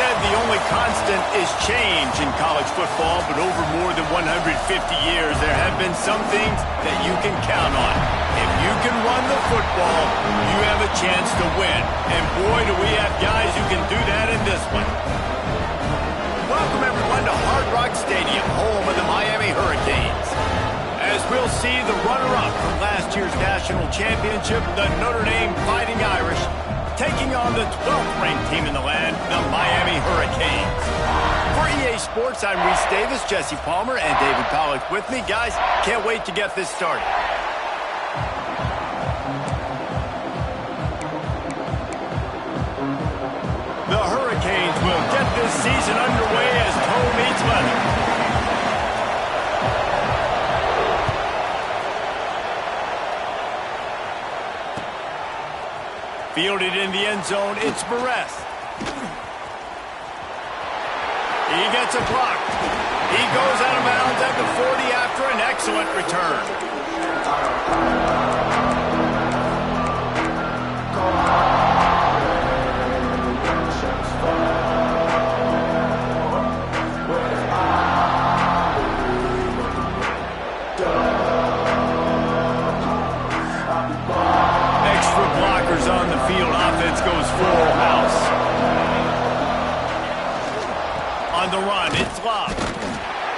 said the only constant is change in college football, but over more than 150 years, there have been some things that you can count on. If you can run the football, you have a chance to win. And boy, do we have guys who can do that in this one. Welcome, everyone, to Hard Rock Stadium, home of the Miami Hurricanes. As we'll see, the runner-up from last year's national championship, the Notre Dame Fighting Irish, taking on the 12th-ranked team in the land, the Miami Hurricanes. For EA Sports, I'm Reese Davis, Jesse Palmer, and David Pollack with me. Guys, can't wait to get this started. The Hurricanes will get this season underway as toe meets leather. Fielded in the end zone, it's Barres. He gets a block. He goes out of bounds at the 40 after an excellent return. On the field, offense goes full house. On the run, it's Love.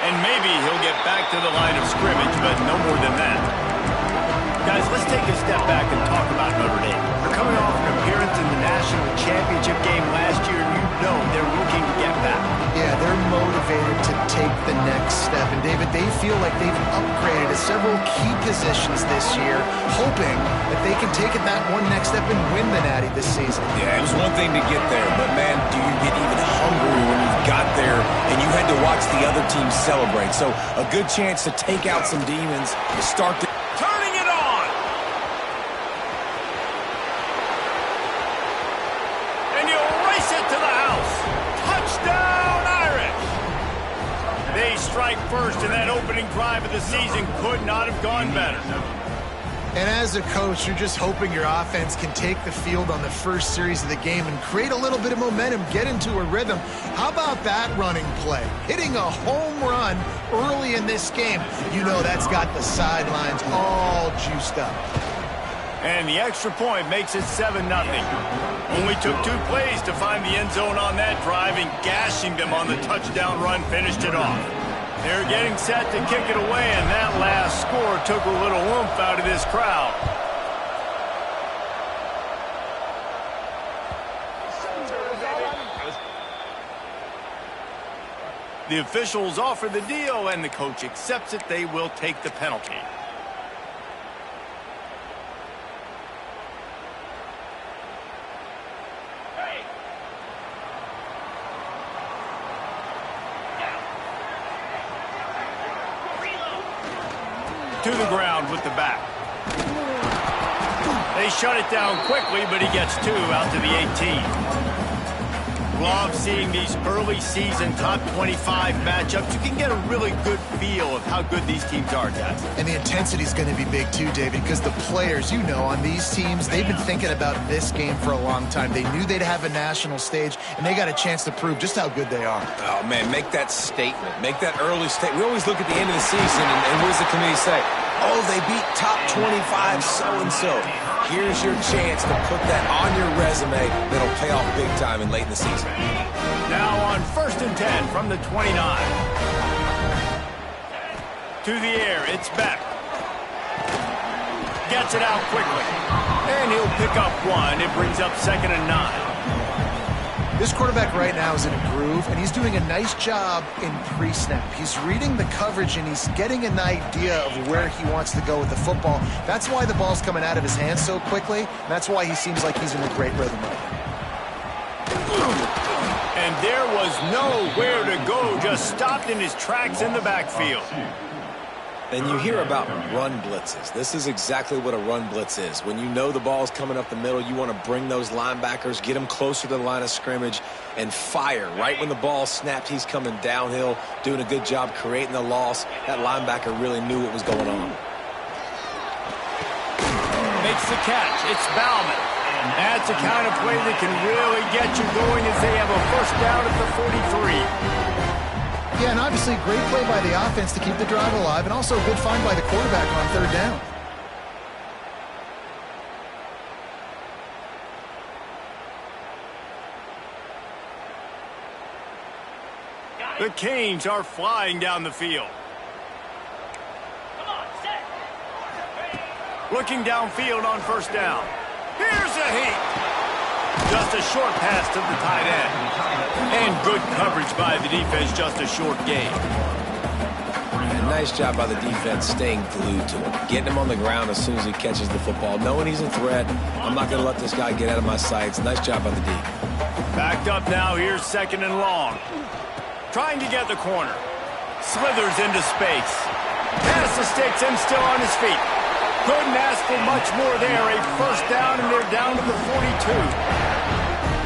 And maybe he'll get back to the line of scrimmage, but no more than that. Guys, let's take a step back and talk about Notre Dame. They're coming off an appearance in the national championship game last year, and you know they're looking to get back. Yeah, they're motivated to take the next step. And, David, they feel like they've upgraded to several key positions this year, hoping that they can take it that one next step and win the Natty this season. Yeah, it was one thing to get there, but, man, do you get even hungrier when you've got there and you had to watch the other team celebrate? So a good chance to take out some demons to start the... Turning it on! And you'll race it to the house. Touchdown, Irish! They strike first, and that opening drive of the season could not have gone better. And as a coach, you're just hoping your offense can take the field on the first series of the game and create a little bit of momentum, get into a rhythm. How about that running play? Hitting a home run early in this game. You know that's got the sidelines all juiced up. And the extra point makes it 7-0. Only took 2 plays to find the end zone on that drive, and gashing them on the touchdown run finished it off. They're getting set to kick it away, and that last score took a little oomph out of this crowd. The officials offer the deal, and the coach accepts it. They will take the penalty. To the ground with the back. They shut it down quickly, but he gets 2 out to the 18. Love seeing these early season top 25 matchups. You can get a really good feel of how good these teams are, guys. And the intensity is going to be big too, David, because the players, you know, on these teams, they've been thinking about this game for a long time. They knew they'd have a national stage, and they got a chance to prove just how good they are. Oh, man, make that statement. Make that early statement. We always look at the end of the season, and what does the committee say? Oh, they beat top 25 so-and-so. Here's your chance to put that on your resume that'll pay off big time and late in the season. Now on 1st and 10 from the 29. To the air, it's Beck. Gets it out quickly. And he'll pick up 1. It brings up 2nd and 9. This quarterback right now is in a groove, and he's doing a nice job in pre-snap. He's reading the coverage, and he's getting an idea of where he wants to go with the football. That's why the ball's coming out of his hands so quickly, and that's why he seems like he's in a great rhythm right now. And there was nowhere to go, just stopped in his tracks in the backfield. And you hear about run blitzes. This is exactly what a run blitz is. When you know the ball's coming up the middle, you want to bring those linebackers, get them closer to the line of scrimmage, and fire. Right when the ball snapped, he's coming downhill, doing a good job creating the loss. That linebacker really knew what was going on. Makes the catch. It's Bauman. That's the kind of play that can really get you going as they have a first down at the 43. Yeah, and obviously great play by the offense to keep the drive alive, and also a good find by the quarterback on third down. The Canes are flying down the field. Looking downfield on first down. Here's a heat. Just a short pass to the tight end. And good coverage by the defense, just a short gain. And nice job by the defense staying glued to him. Getting him on the ground as soon as he catches the football. Knowing he's a threat, I'm not going to let this guy get out of my sights. Nice job by the D. Backed up now, here's 2nd and long. Trying to get the corner. Slithers into space. Pass the sticks and still on his feet. Couldn't ask for much more there. A first down, and they're down to the 42.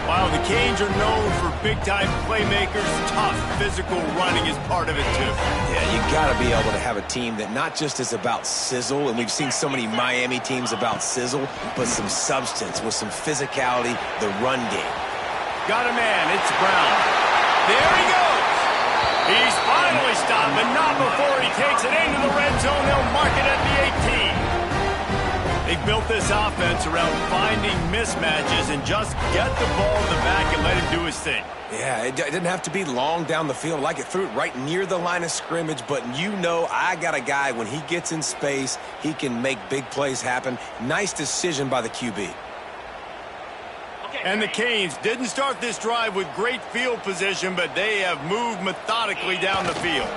While the Canes are known for big-time playmakers, tough physical running is part of it, too. Yeah, you got to be able to have a team that not just is about sizzle, and we've seen so many Miami teams about sizzle, but some substance with some physicality, the run game. Got a man. It's Brown. There he goes. He's finally stopped, but not before he takes it into the red zone. They'll mark it at the 18. They built this offense around finding mismatches and just get the ball in the back and let him do his thing. Yeah, it didn't have to be long down the field. Like it threw it right near the line of scrimmage, but you know I got a guy, when he gets in space, he can make big plays happen. Nice decision by the QB. And the Canes didn't start this drive with great field position, but they have moved methodically down the field.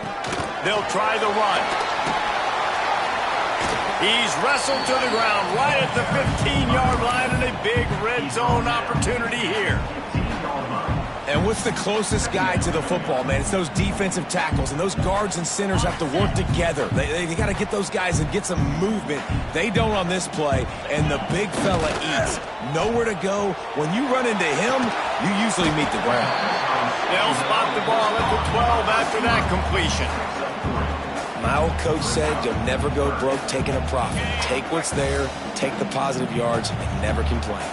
They'll try the run. He's wrestled to the ground right at the 15-yard line, and a big red zone opportunity here. And what's the closest guy to the football, man? It's those defensive tackles, and those guards and centers have to work together. They got to get those guys and get some movement. They don't on this play, and the big fella eats. Nowhere to go. When you run into him, you usually meet the ground. They'll spot the ball at the 12 after that completion. My old coach said you'll never go broke taking a profit. Take what's there, take the positive yards, and never complain.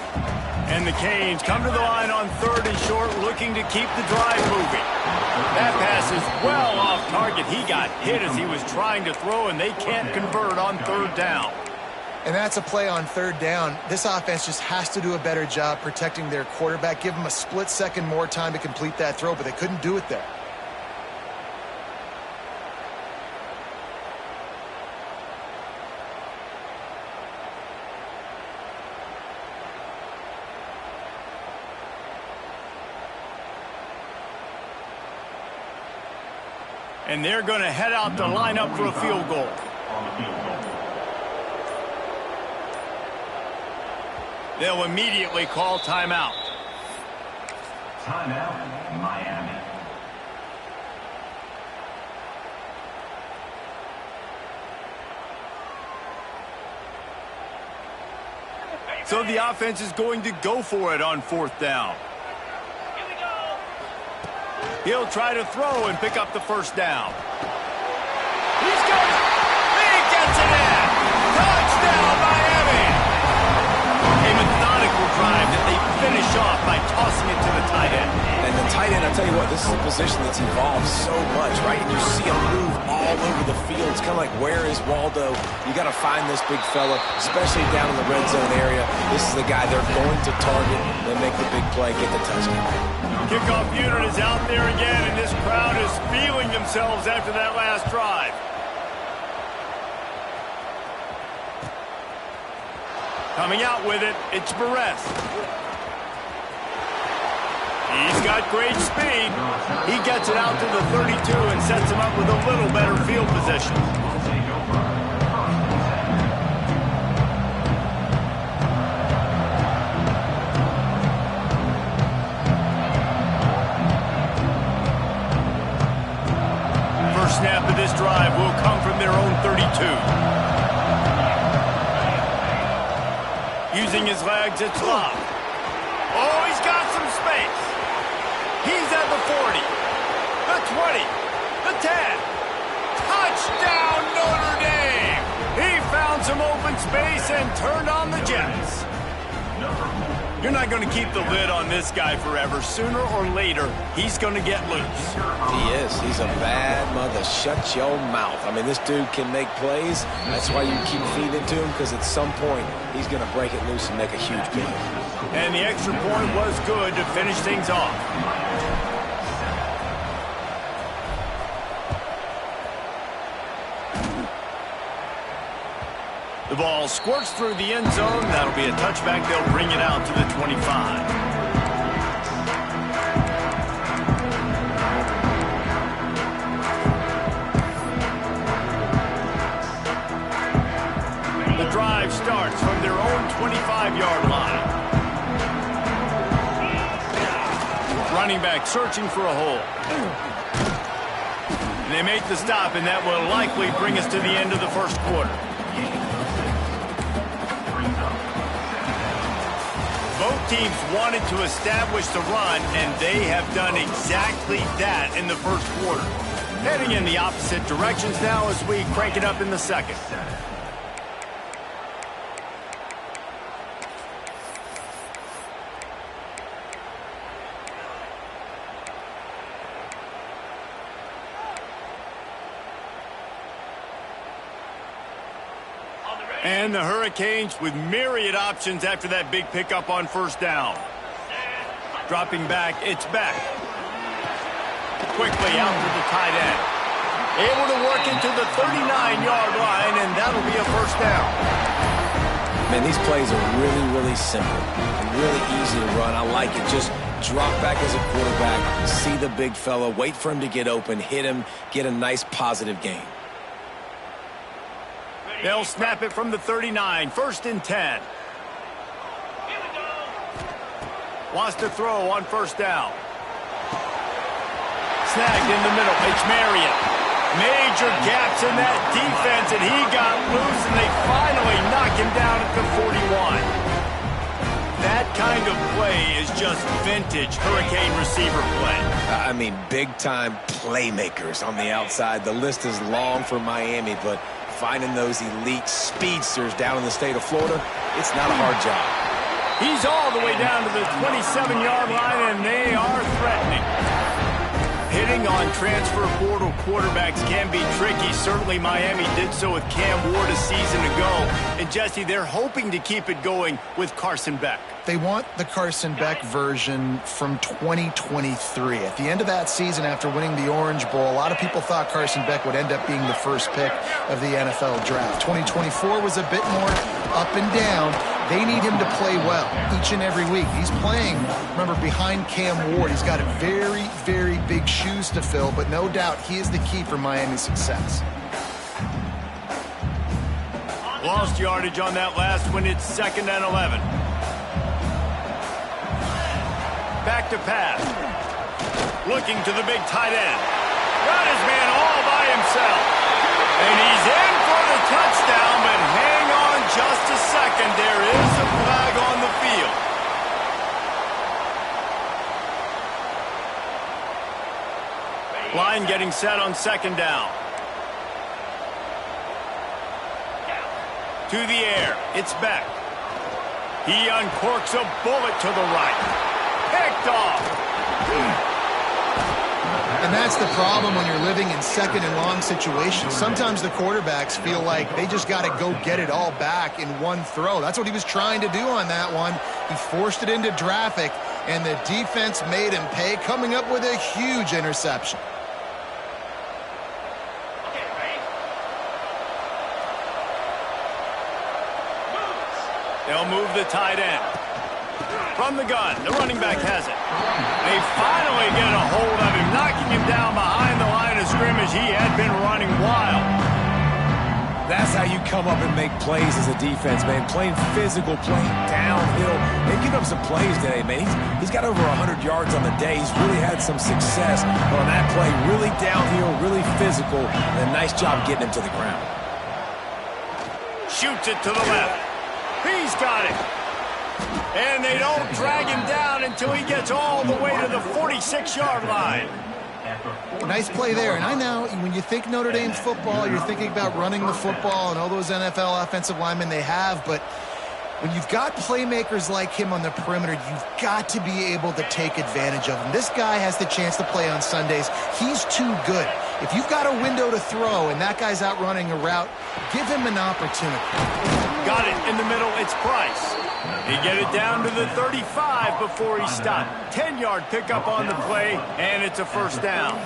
And the Canes come to the line on 3rd and short, looking to keep the drive moving. That pass is well off target. He got hit as he was trying to throw, and they can't convert on 3rd down. And that's a play on 3rd down. This offense just has to do a better job protecting their quarterback. Give him a split second more time to complete that throw, but they couldn't do it there. And they're going to head out to line up for a field goal. They'll immediately call timeout. Timeout, Miami. So the offense is going to go for it on 4th down. He'll try to throw and pick up the first down. He's got it. He gets it in. Touchdown, Miami. A methodical drive that they finish off by tossing it to the tight end. And the tight end, I'll tell you what, this is a position that's evolved so much, right? And you see him move all over the field. It's kind of like, where is Waldo? You got to find this big fella, especially down in the red zone area. This is the guy they're going to target. They make the big play, get the touchdown. Kickoff unit is out there again, and this crowd is feeling themselves after that last drive. Coming out with it, it's Barres. He's got great speed. He gets it out to the 32 and sets him up with a little better field position. Snap of this drive will come from their own 32. Using his legs, it's Love. Oh, he's got some space. He's at the 40, the 20, the 10. Touchdown, Notre Dame! He found some open space and turned on the Jets. You're not going to keep the lid on this guy forever. Sooner or later, he's going to get loose. He is. He's a bad mother. Shut your mouth. I mean, this dude can make plays. That's why you keep feeding it to him, because at some point, he's going to break it loose and make a huge play. And the extra point was good to finish things off. The ball squirts through the end zone. That'll be a touchback. They'll bring it out to the 25. The drive starts from their own 25-yard line. Running back searching for a hole. And they make the stop, and that will likely bring us to the end of the first quarter. Both teams wanted to establish the run, and they have done exactly that in the first quarter. Heading in the opposite directions now as we crank it up in the second. And the Hurricanes with myriad options after that big pickup on first down. Dropping back, it's back. Quickly out to the tight end. Able to work into the 39-yard line, and that'll be a first down. Man, these plays are really, really simple. Really easy to run. I like it. Just drop back as a quarterback, see the big fella, wait for him to get open, hit him, get a nice positive gain. They'll snap it from the 39, 1st and 10. Wants to throw on first down. Snagged in the middle. It's Marion. Major gaps in that defense, and he got loose, and they finally knock him down at the 41. That kind of play is just vintage Hurricane receiver play. I mean, big-time playmakers on the outside. The list is long for Miami, but finding those elite speedsters down in the state of Florida, it's not a hard job. He's all the way down to the 27-yard line, and they are threatening. Hitting on transfer portal quarterbacks can be tricky. Certainly Miami did so with Cam Ward a season ago. And Jesse, they're hoping to keep it going with Carson Beck. They want the Carson Beck version from 2023. At the end of that season, after winning the Orange Bowl, a lot of people thought Carson Beck would end up being the first pick of the NFL draft. 2024 was a bit more up and down. They need him to play well each and every week. He's playing, remember, behind Cam Ward. He's got very, very big shoes to fill, but no doubt he is the key for Miami's success. Lost yardage on that last one. It's 2nd and 11. Back to pass. Looking to the big tight end. Got his man all by himself. And he's in for the touchdown, but hang on just a second. There is a flag on the field. Line getting set on 2nd down. To the air. It's Beck. He uncorks a bullet to the right. Picked off. And that's the problem when you're living in 2nd and long situations. Sometimes the quarterbacks feel like they just got to go get it all back in one throw. That's what he was trying to do on that one. He forced it into traffic, and the defense made him pay, coming up with a huge interception. They'll move the tight end. From the gun, the running back has it. They finally get a hold of him, knocking him down behind the line of scrimmage. He had been running wild. That's how you come up and make plays as a defense, man. Playing physical, playing downhill. They've given up some plays today, man. He's got over 100 yards on the day. He's really had some success on that play. Really downhill, really physical, and a nice job getting him to the ground. Shoots it to the left. He's got it. And they don't drag him down until he gets all the way to the 46-yard line. Nice play there. And I know when you think Notre Dame football, you're thinking about running the football and all those NFL offensive linemen they have, but When you've got playmakers like him on the perimeter, you've got to be able to take advantage of him. This guy has the chance to play on Sundays. He's too good. If you've got a window to throw and that guy's out running a route, give him an opportunity. Got it in the middle. It's Price. He get it down to the 35 before he stopped. 10-yard pickup on the play, and it's a first down.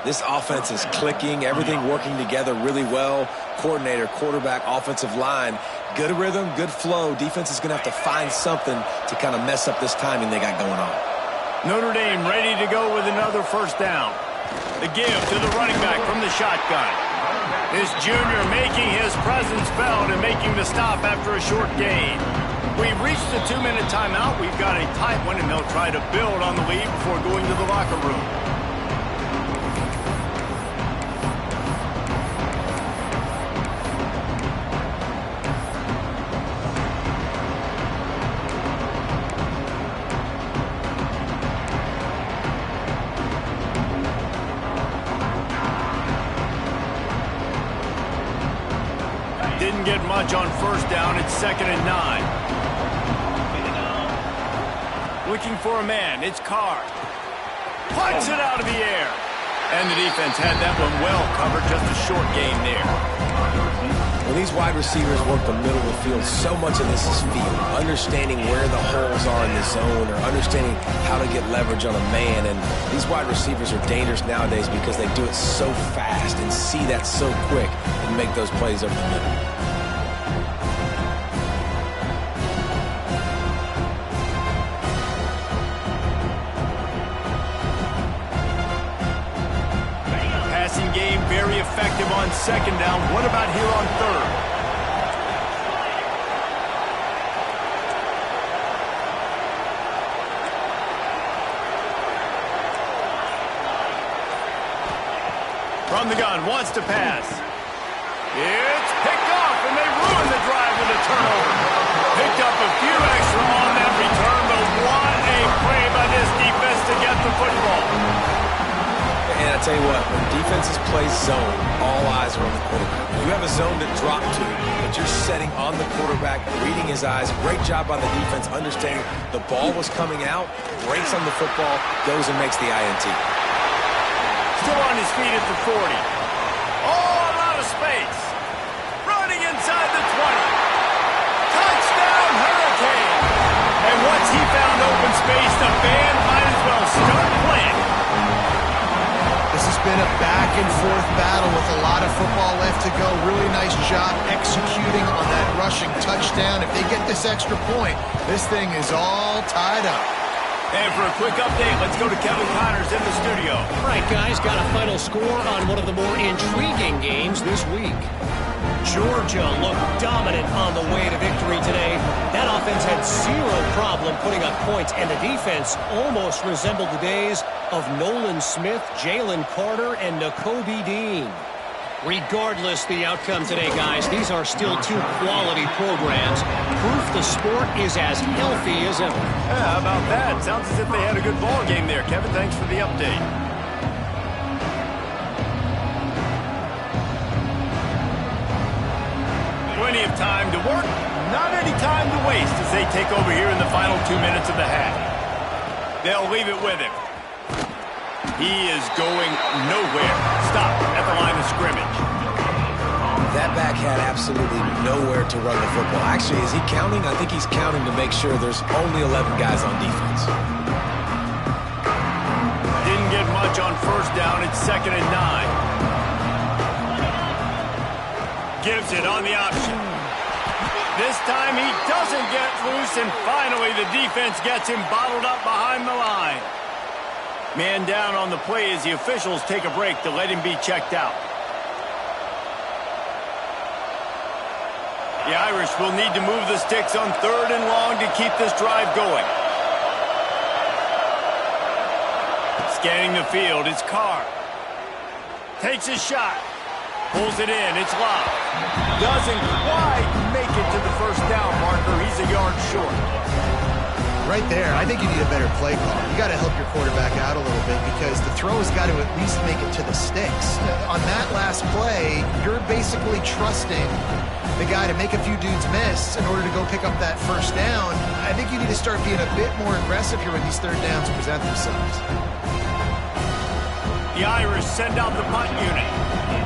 This offense is clicking, everything working together really well. Coordinator, quarterback, offensive line, good rhythm, good flow. Defense is going to have to find something to kind of mess up this timing they got going on. Notre Dame ready to go with another first down. The give to the running back from the shotgun. This junior making his presence felt and making the stop after a short gain. We've reached the 2-minute timeout. We've got a tight one, and they'll try to build on the lead before going to the locker room. Didn't get much on first down. It's 2nd and 9. Looking for a man. It's Carr. Punts it out of the air. And the defense had that one well covered. Just a short gain there. When these wide receivers work the middle of the field, so much of this is feel. Understanding where the holes are in the zone or understanding how to get leverage on a man. And these wide receivers are dangerous nowadays because they do it so fast and see that so quick and make those plays over the middle. Passing game very effective on 2nd down. What about here on 3rd? From the gun, wants to pass. It's picked off, and they ruin the drive with a turnover. Picked up a few extra on that return, but what a play by this defense to get the football. And I tell you what, when defenses play zone, all eyes are on the quarterback. You have a zone to drop to, but you're setting on the quarterback, reading his eyes. Great job by the defense, understanding the ball was coming out, breaks on the football, goes and makes the INT. Still on his feet at the 40. Oh, a lot of space. Running inside the 20. Touchdown, Hurricane. And once he found open space, the band might as well start playing. This has been a back-and-forth battle with a lot of football left to go. Really nice job executing on that rushing touchdown. If they get this extra point, this thing is all tied up. And for a quick update, let's go to Kevin Connors in the studio. All right, guys, got a final score on one of the more intriguing games this week. Georgia looked dominant on the way to victory today. That offense had zero problem putting up points, and the defense almost resembled the days of Nolan Smith, Jalen Carter, and Nakobe Dean. Regardless the outcome today, guys, these are still two quality programs. Proof the sport is as healthy as ever. Yeah, how about that? Sounds as if they had a good ball game there. Kevin, thanks for the update. Plenty of time to work, not any time to waste as they take over here in the final 2 minutes of the half. They'll leave it with him. He is going nowhere. Stop at the line of scrimmage. That back had absolutely nowhere to run the football. Actually, is he counting? I think he's counting to make sure there's only 11 guys on defense. Didn't get much on first down. It's 2nd and 9. Gives it on the option. This time he doesn't get loose, and finally the defense gets him bottled up behind the line. Man down on the play as the officials take a break to let him be checked out. The Irish will need to move the sticks on 3rd and long to keep this drive going. Scanning the field, it's Carr. Takes a shot. Pulls it in, it's locked. Doesn't quite make it to the first down marker. He's a yard short. Right there, I think you need a better play call. You got to help your quarterback out a little bit because the throw's got to at least make it to the sticks. On that last play, you're basically trusting the guy to make a few dudes miss in order to go pick up that first down. I think you need to start being a bit more aggressive here when these third downs present themselves. The Irish send out the punt unit.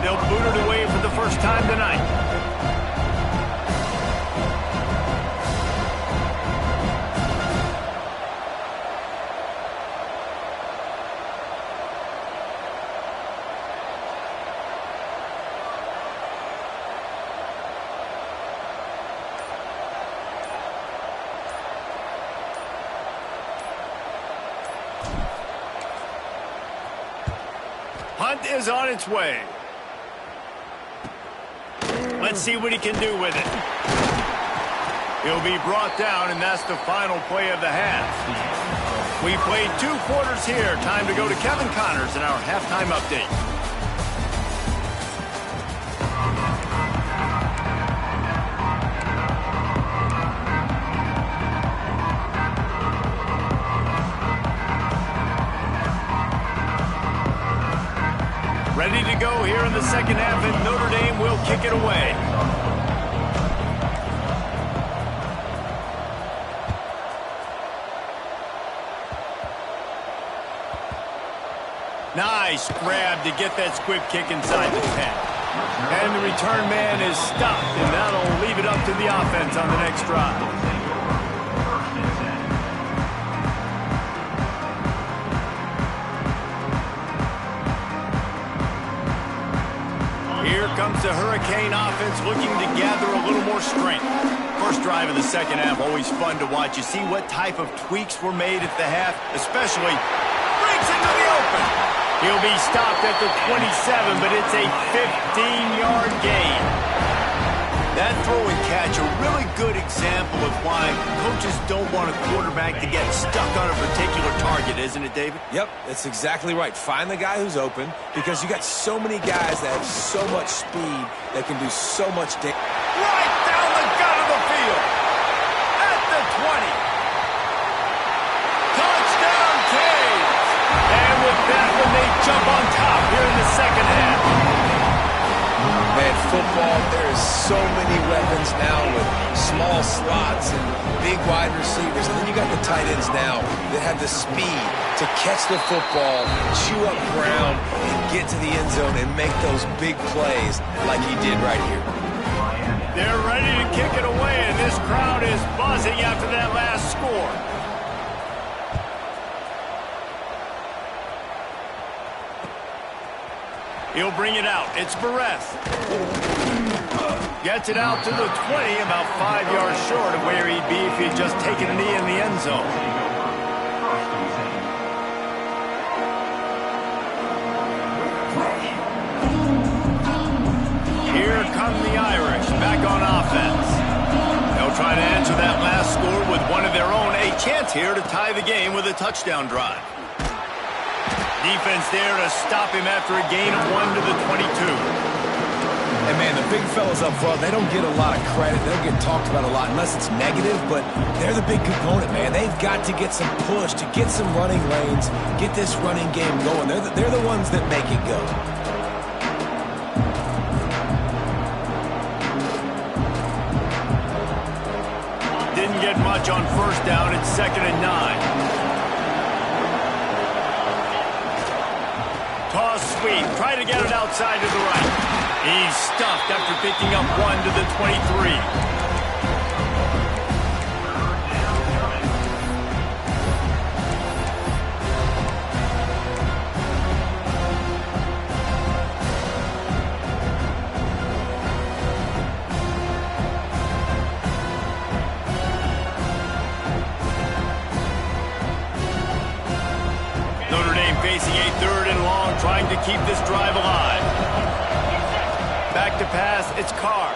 They'll boot it away for the first time tonight. Punt is on its way. Let's see what he can do with it. He'll be brought down, and that's the final play of the half. We played 2 quarters here. Time to go to Kevin Connors in our halftime update. Ready to go here in the second half, and Notre Dame will kick it away. Nice grab to get that squib kick inside the 10. And the return man is stopped, and that'll leave it up to the offense on the next drive. Here comes the Hurricane offense looking to gather a little more strength. First drive of the second half, always fun to watch. You see what type of tweaks were made at the half, especially breaks into the open. He'll be stopped at the 27, but it's a 15-yard gain. That throw and catch, a really good example of why coaches don't want a quarterback to get stuck on a particular target, isn't it, David? Yep, that's exactly right. Find the guy who's open, because you got so many guys that have so much speed that can do so much damage. Right down the gut of the field. At the 20. Touchdown, Canes. And with that one, they jump on top here in the second half. Man, football, there is so many weapons now with small slots and big wide receivers. And then you got the tight ends now that have the speed to catch the football, chew up ground, and get to the end zone and make those big plays like he did right here. They're ready to kick it away, and this crowd is buzzing after that last score. He'll bring it out. It's Barres. Gets it out to the 20, about 5 yards short of where he'd be if he had just taken a knee in the end zone. Here come the Irish, back on offense. They'll try to answer that last score with one of their own. A chance here to tie the game with a touchdown drive. Defense there to stop him after a gain of 1 to the 22. And, man, the big fellas up front, they don't get a lot of credit. They don't get talked about a lot unless it's negative, but they're the big component, man. They've got to get some push, to get some running lanes, get this running game going. They're the ones that make it go. Didn't get much on first down. It's 2nd and 9. Toss sweep. Try to get it outside to the right. He's stuffed after picking up 1 to the 23. Notre Dame facing a 3rd and long, trying to keep this drive alive. Back to pass, it's Carr.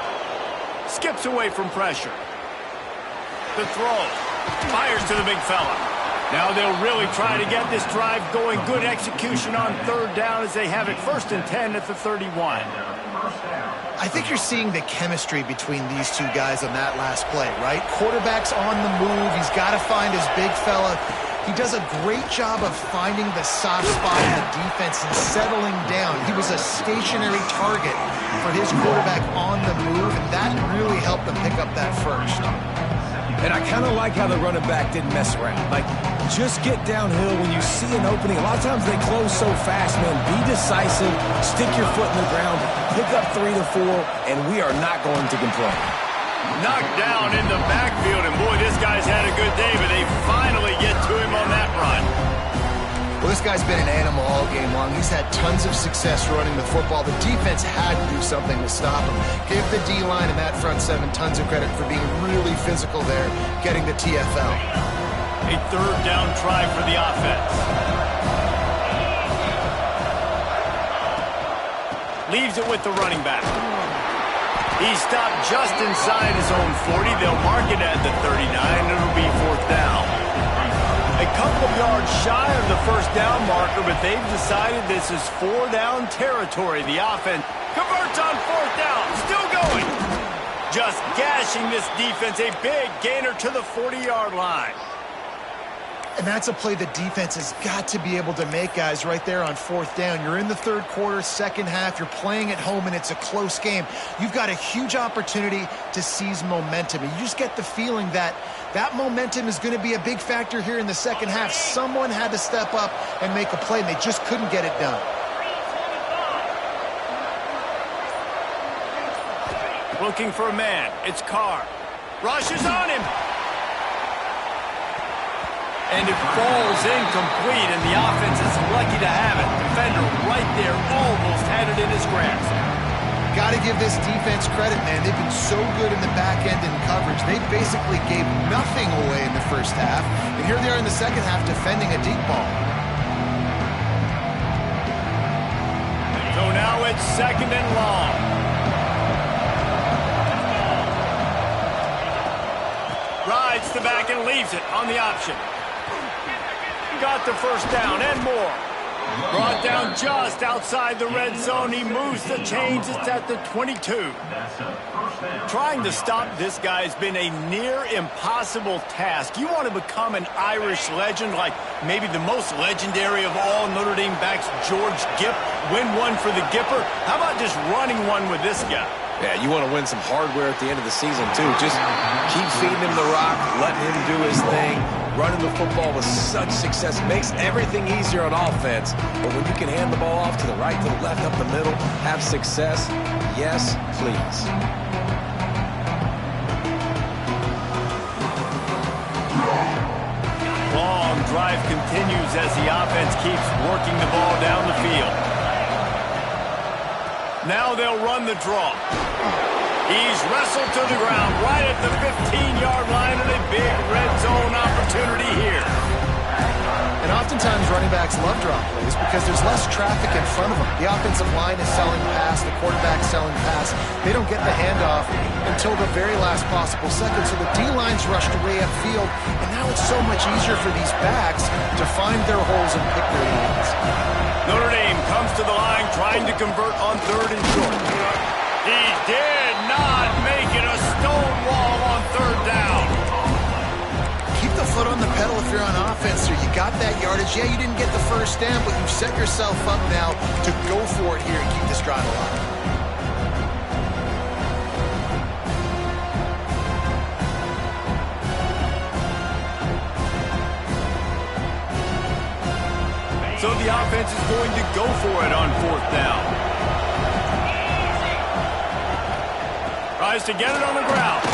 Skips away from pressure. The throw. Fires to the big fella. Now they'll really try to get this drive going. Good execution on 3rd down as they have it 1st and 10 at the 31. I think you're seeing the chemistry between these two guys on that last play, right? Quarterback's on the move. He's got to find his big fella. He does a great job of finding the soft spot in the defense and settling down. He was a stationary target for his quarterback on the move, and that really helped them pick up that first. And I kind of like how the running back didn't mess around. Like, just get downhill when you see an opening. A lot of times they close so fast, man. Be decisive, stick your foot in the ground, pick up 3 to 4, and we are not going to complain. Knocked down in the backfield, and boy, this guy's had a good day, but they finally get to him on that run. Well, this guy's been an animal all game long. He's had tons of success running the football. The defense had to do something to stop him. Give the D-line and that front seven tons of credit for being really physical there, getting the TFL. A third down try for the offense. Leaves it with the running back. He stopped just inside his own 40. They'll mark it at the 39. It'll be fourth down. A couple of yards shy of the first down marker, but they've decided this is 4-down territory. The offense converts on fourth down. Still going. Just gashing this defense. A big gainer to the 40-yard line. And that's a play the defense has got to be able to make, guys, right there on fourth down. You're in the third quarter, second half. You're playing at home, and it's a close game. You've got a huge opportunity to seize momentum. And you just get the feeling that that momentum is going to be a big factor here in the second half. Someone had to step up and make a play, and they just couldn't get it done. Looking for a man. It's Carr. Rushes on him. And it falls incomplete, and the offense is lucky to have it. Defender right there almost had it in his grasp. Got to give this defense credit, man. They've been so good in the back end in coverage. They basically gave nothing away in the first half. And here they are in the second half defending a deep ball. So now it's second and long. Rides the back and leaves it on the option. Got the first down and more. Brought down just outside the red zone. He moves the chains. It's at the 22. Trying to stop this guy has been a near impossible task. You want to become an Irish legend, like maybe the most legendary of all Notre Dame backs, George Gipp. Win one for the Gipper. How about just running one with this guy? Yeah, you want to win some hardware at the end of the season, too. Just keep feeding him the rock, letting him do his thing. Running the football with such success makes everything easier on offense. But when you can hand the ball off to the right, to the left, up the middle, have success, yes, please. Long drive continues as the offense keeps working the ball down the field. Now they'll run the draw. He's wrestled to the ground right at the 15-yard line, and a big red zone opportunity here. And oftentimes running backs love drop plays because there's less traffic in front of them. The offensive line is selling pass, the quarterback's selling pass. They don't get the handoff until the very last possible second, so the D-line's rushed away upfield, and now it's so much easier for these backs to find their holes and pick their lanes. Notre Dame comes to the line trying to convert on third and short. He did not make it. A stone wall on third down. Keep the foot on the pedal if you're on offense, or you got that yardage. Yeah, you didn't get the first down, but you've set yourself up now to go for it here and keep this drive alive. So the offense is going to go for it on fourth down. Tries to get it on the ground.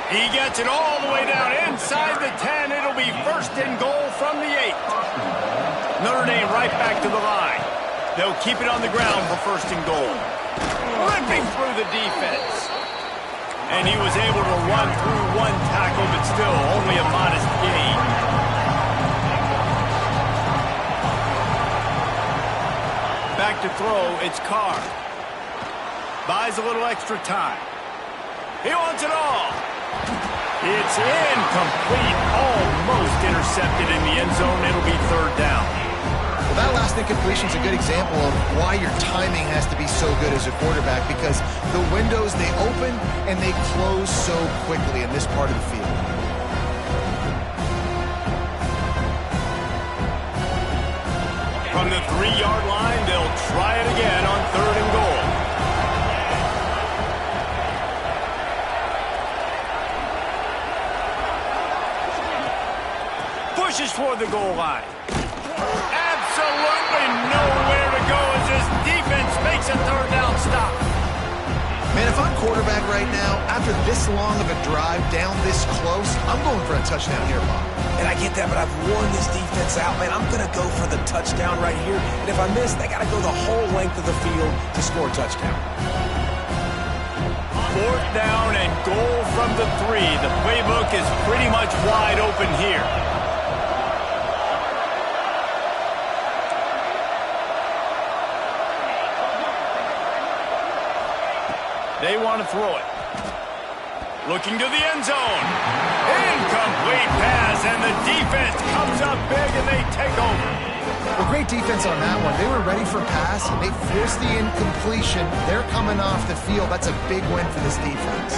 He gets it all the way down inside the 10. It'll be first and goal from the 8. Notre Dame right back to the line. They'll keep it on the ground for first and goal. Ripping through the defense. And he was able to run through one tackle, but still only a modest gain. Back to throw, it's Carr. Buys a little extra time. He wants it all. It's incomplete, almost intercepted in the end zone. It'll be third down. Well, that last incompletion is a good example of why your timing has to be so good as a quarterback, because the windows, they open and they close so quickly in this part of the field. From the 3-yard line, they'll try it again on 3rd and goal. Pushes toward the goal line. Absolutely nowhere to go as this defense makes a 3rd down stop. Man, if I'm quarterback right now, after this long of a drive down this close, I'm going for a touchdown here, Bob. And I get that, but I've worn this defense out, man. I'm going to go for the touchdown right here. And if I miss, they got to go the whole length of the field to score a touchdown. 4th down and goal from the 3. The playbook is pretty much wide open here. They want to throw it. Looking to the end zone. Incomplete pass, and the defense comes up big, and they take over. Well, great defense on that one. They were ready for pass, and they forced the incompletion. They're coming off the field. That's a big win for this defense.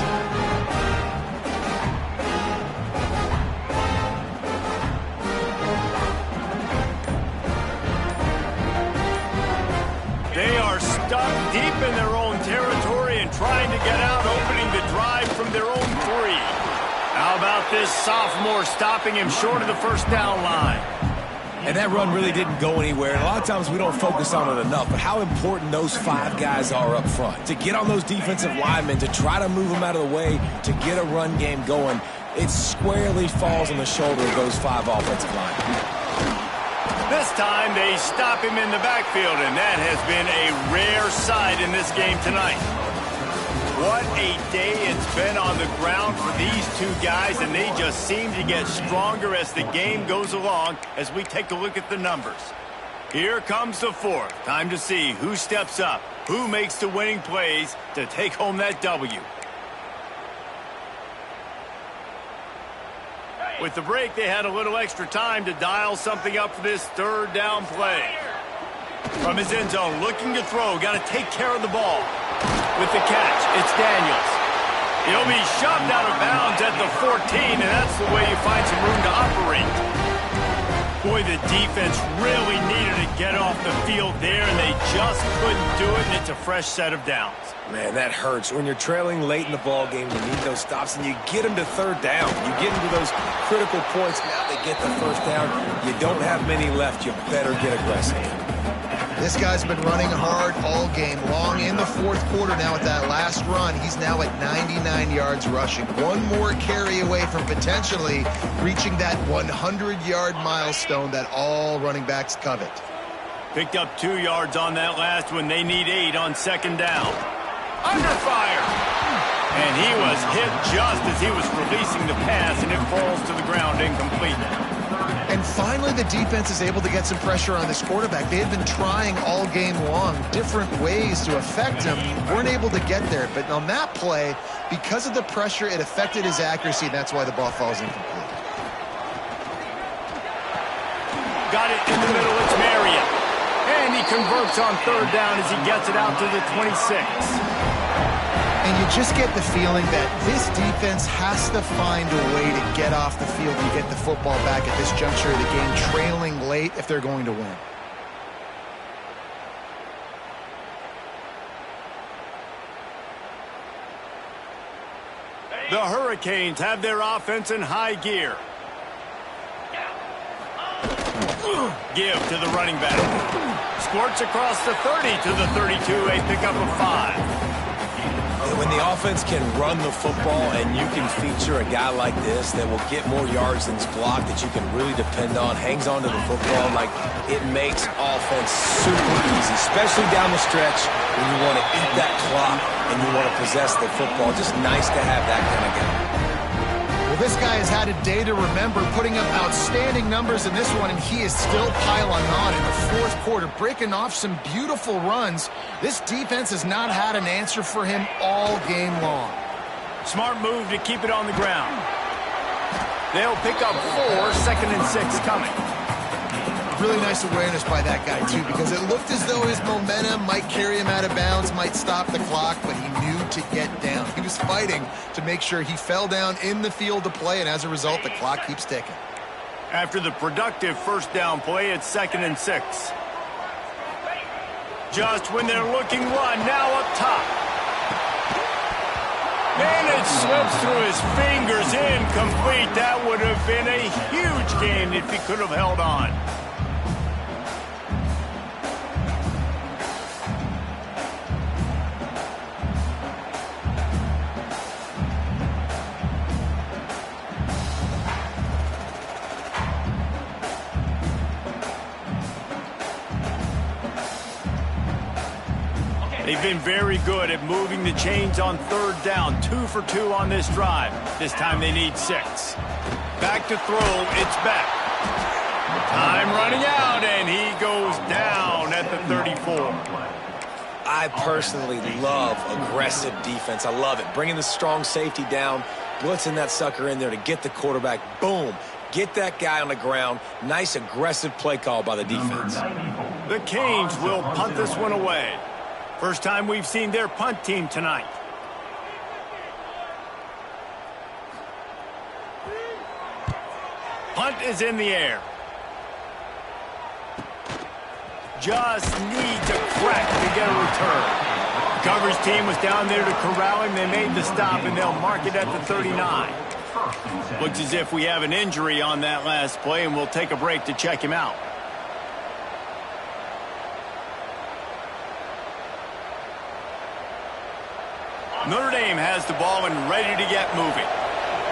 They are stuck deep in their own territory and trying to get out, opening the drive from their own 3. How about this sophomore stopping him short of the 1st down line? And that run really didn't go anywhere. And a lot of times we don't focus on it enough, but how important those 5 guys are up front. To get on those defensive linemen, to try to move them out of the way, to get a run game going, it squarely falls on the shoulder of those 5 offensive linemen. This time they stop him in the backfield, and that has been a rare sight in this game tonight. What a day it's been on the ground for these 2 guys, and they just seem to get stronger as the game goes along as we take a look at the numbers. Here comes the 4th. Time to see who steps up, who makes the winning plays to take home that W. With the break, they had a little extra time to dial something up for this 3rd down play. From his end zone, looking to throw, got to take care of the ball. With the catch, it's Daniels. He'll be shoved out of bounds at the 14, and that's the way you find some room to operate. Boy, the defense really needed to get off the field there, and they just couldn't do it, and it's a fresh set of downs. Man, that hurts. When you're trailing late in the ball game, you need those stops, and you get them to 3rd down. You get into those critical points. Now they get the 1st down. You don't have many left. You better get aggressive. This guy's been running hard all game long. In the 4th quarter now with that last run, he's now at 99 yards rushing. One more carry away from potentially reaching that 100-yard milestone that all running backs covet. Picked up 2 yards on that last one. They need 8 on 2nd down. Under fire. And he was hit just as he was releasing the pass, and it falls to the ground incomplete. And finally, the defense is able to get some pressure on this quarterback. They had been trying all game long different ways to affect him. Weren't able to get there. But on that play, because of the pressure, it affected his accuracy, and that's why the ball falls incomplete. Got it in the middle. It's Marion. And he converts on 3rd down as he gets it out to the 26. And you just get the feeling that this defense has to find a way to get off the field and get the football back at this juncture of the game, trailing late if they're going to win. The Hurricanes have their offense in high gear. Give to the running back. Squirts across the 30 to the 32, a pickup of 5. When the offense can run the football and you can feature a guy like this that will get more yards than's blocked, that you can really depend on, hangs on to the football, like it makes offense super easy, especially down the stretch when you want to eat that clock and you want to possess the football. Just nice to have that kind of guy. Well, this guy has had a day to remember, putting up outstanding numbers in this one, and he is still piling on in the 4th quarter, breaking off some beautiful runs. This defense has not had an answer for him all game long. Smart move to keep it on the ground. They'll pick up 4, 2nd and 6 coming. Really nice awareness by that guy, too, because it looked as though his momentum might carry him out of bounds, might stop the clock, but he knew to get down. He was fighting to make sure he fell down in the field to play, and as a result, the clock keeps ticking. After the productive 1st down play, it's 2nd and 6. Just when they're looking run, now up top. And it slips through his fingers, incomplete. That would have been a huge gain if he could have held on. They've been very good at moving the chains on third down. 2 for 2 on this drive. This time they need 6. Back to throw. It's back. Time running out, and he goes down at the 34. I personally love aggressive defense. I love it. Bringing the strong safety down, blitzing that sucker in there to get the quarterback. Boom. Get that guy on the ground. Nice aggressive play call by the defense. The Canes will punt this one away. First time we've seen their punt team tonight. Punt is in the air. Just needs a crack to get a return. Coverage team was down there to corral him. They made the stop, and they'll mark it at the 39. Looks as if we have an injury on that last play, and we'll take a break to check him out. Notre Dame has the ball and ready to get moving.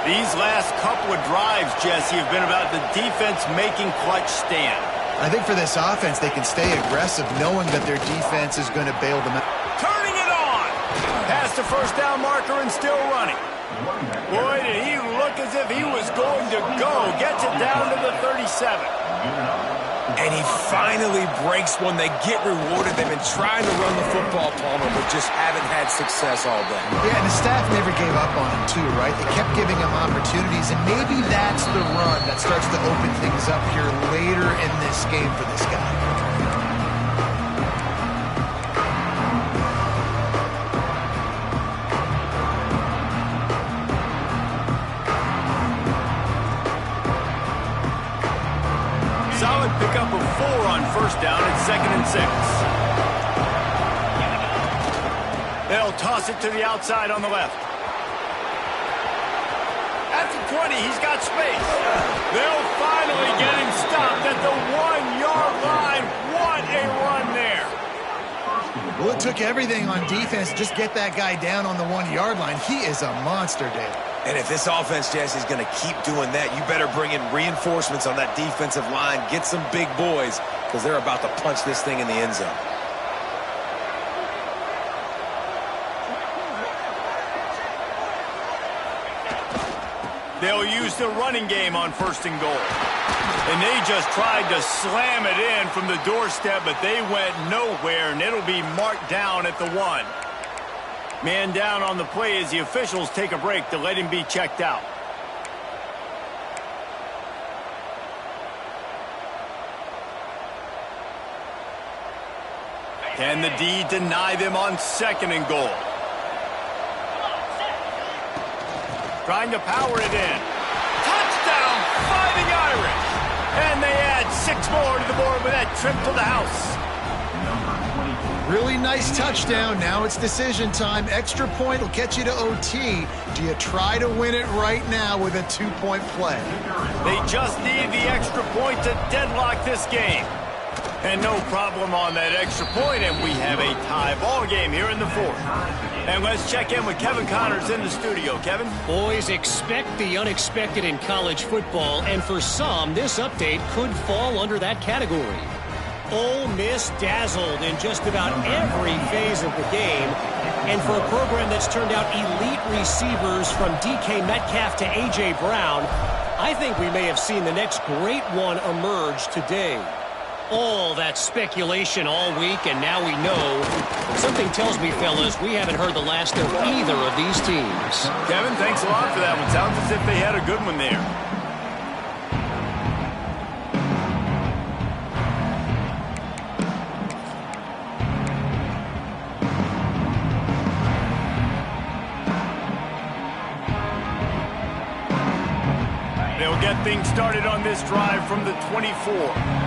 These last couple of drives, Jesse, have been about the defense making clutch stand. I think for this offense, they can stay aggressive knowing that their defense is going to bail them out. Turning it on! Past the first down marker and still running. Boy, did he look as if he was going to go. Gets it down to the 37. And he finally breaks one. They get rewarded. They've been trying to run the football, Palmer, but just haven't had success all day. Yeah, and the staff never gave up on him, too, right? They kept giving him opportunities, and maybe that's the run that starts to open things up here later in this game for this guy. Solid pickup of 4 on first down at 2nd and 6. They'll toss it to the outside on the left. At the 20, he's got space. They'll finally get him stopped at the 1-yard line. What a run there. Well, it took everything on defense to just get that guy down on the 1-yard line. He is a monster, Dave. And if this offense, Jesse, is going to keep doing that, you better bring in reinforcements on that defensive line. Get some big boys, because they're about to punch this thing in the end zone. They'll use the running game on 1st and goal. And they just tried to slam it in from the doorstep, but they went nowhere, and it'll be marked down at the 1. Man down on the play as the officials take a break to let him be checked out. Can the D deny them on 2nd and goal? Trying to power it in. Touchdown, Fighting Irish! And they add 6 more to the board with that trip to the house. Really nice touchdown. Now it's decision time. Extra point will get you to OT. Do you try to win it right now with a 2-point play? They just need the extra point to deadlock this game. And no problem on that extra point, and we have a tie ball game here in the 4th. And let's check in with Kevin Connors in the studio. Kevin? Boys, expect the unexpected in college football, and for some, this update could fall under that category. Ole Miss dazzled in just about every phase of the game. And for a program that's turned out elite receivers from DK Metcalf to A.J. Brown, I think we may have seen the next great one emerge today. All that speculation all week, and now we know. Something tells me, fellas, we haven't heard the last of either of these teams. Kevin, thanks a lot for that one. Sounds as if they had a good one there. They'll get things started on this drive from the 24.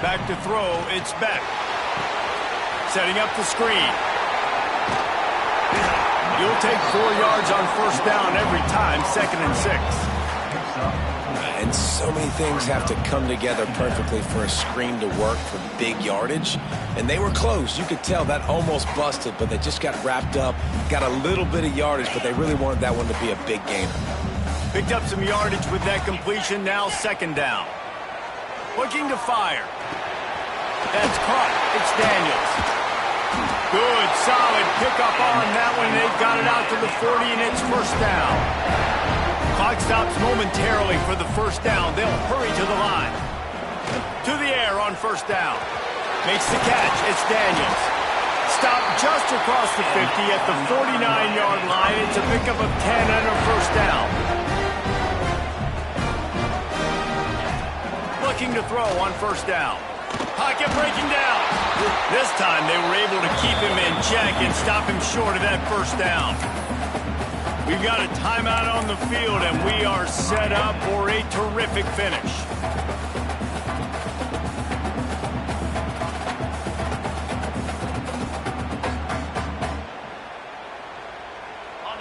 Back to throw, it's Beck. Setting up the screen. You'll take 4 yards on first down every time, 2nd and 6. And so many things have to come together perfectly for a screen to work for big yardage. And they were close. You could tell that almost busted, but they just got wrapped up, got a little bit of yardage, but they really wanted that one to be a big gainer. Picked up some yardage with that completion, now 2nd down. Looking to fire. That's caught. It's Daniels. Good, solid pickup on that one. They've got it out to the 40, and it's first down. Clock stops momentarily for the first down. They'll hurry to the line. To the air on first down. Makes the catch. It's Daniels. Stopped just across the 50 at the 49-yard line. It's a pickup of 10 and a first down. Looking to throw on first down. Pocket breaking down. This time they were able to keep him in check and stop him short of that first down. We've got a timeout on the field, and we are set up for a terrific finish.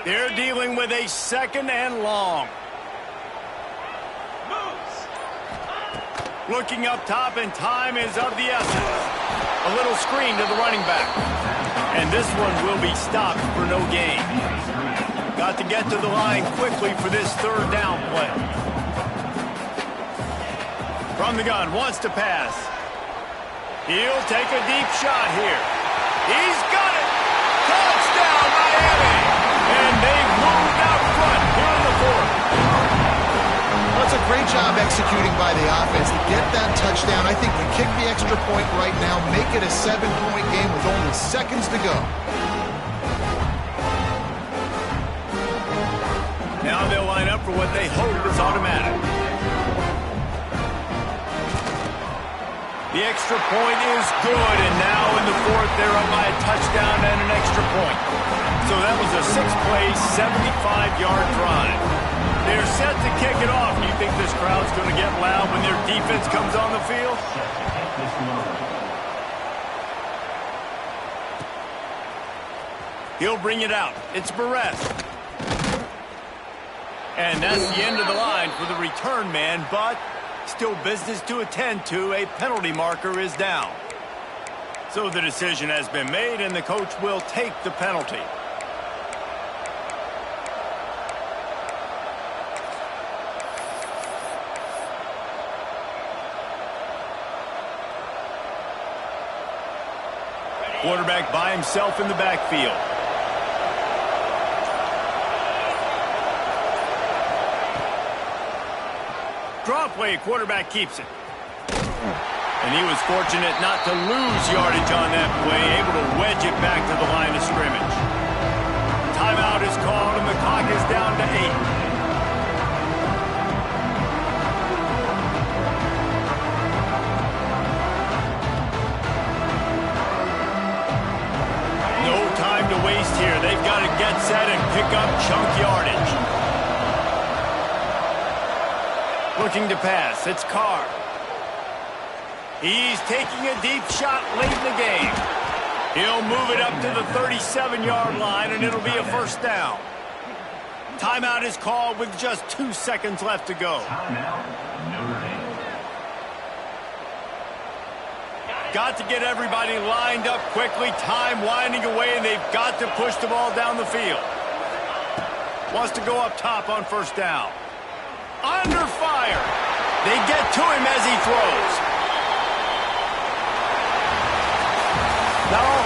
They're dealing with a 2nd and long. Looking up top, and time is of the essence. A little screen to the running back. And this one will be stopped for no gain. Got to get to the line quickly for this 3rd down play. From the gun, wants to pass. He'll take a deep shot here. He's got it! Touchdown, Miami! And they've moved out front here in the 4th. That's a great job executing by the offense to get that touchdown. I think we kick the extra point right now, make it a 7-point game with only seconds to go. Now they'll line up for what they hope is automatic. The extra point is good, and now in the 4th, they're up by a touchdown and an extra point. So that was a 6-play, 75-yard drive. They're set to kick it off. Do you think this crowd's going to get loud when their defense comes on the field? He'll bring it out. It's Barrett. And that's the end of the line for the return man, but still business to attend to. A penalty marker is down. So the decision has been made, and the coach will take the penalty. Quarterback by himself in the backfield. Draw play, quarterback keeps it. And he was fortunate not to lose yardage on that play, able to wedge it back to the line of scrimmage. Timeout is called, and the clock is down to 8. To waste here. They've got to get set and pick up chunk yardage. Looking to pass. It's Carr. He's taking a deep shot late in the game. He'll move it up to the 37-yard line, and it'll be a first down. Timeout is called with just 2 seconds left to go. Got to get everybody lined up quickly. Time winding away, and they've got to push the ball down the field. Wants to go up top on first down. Under fire. They get to him as he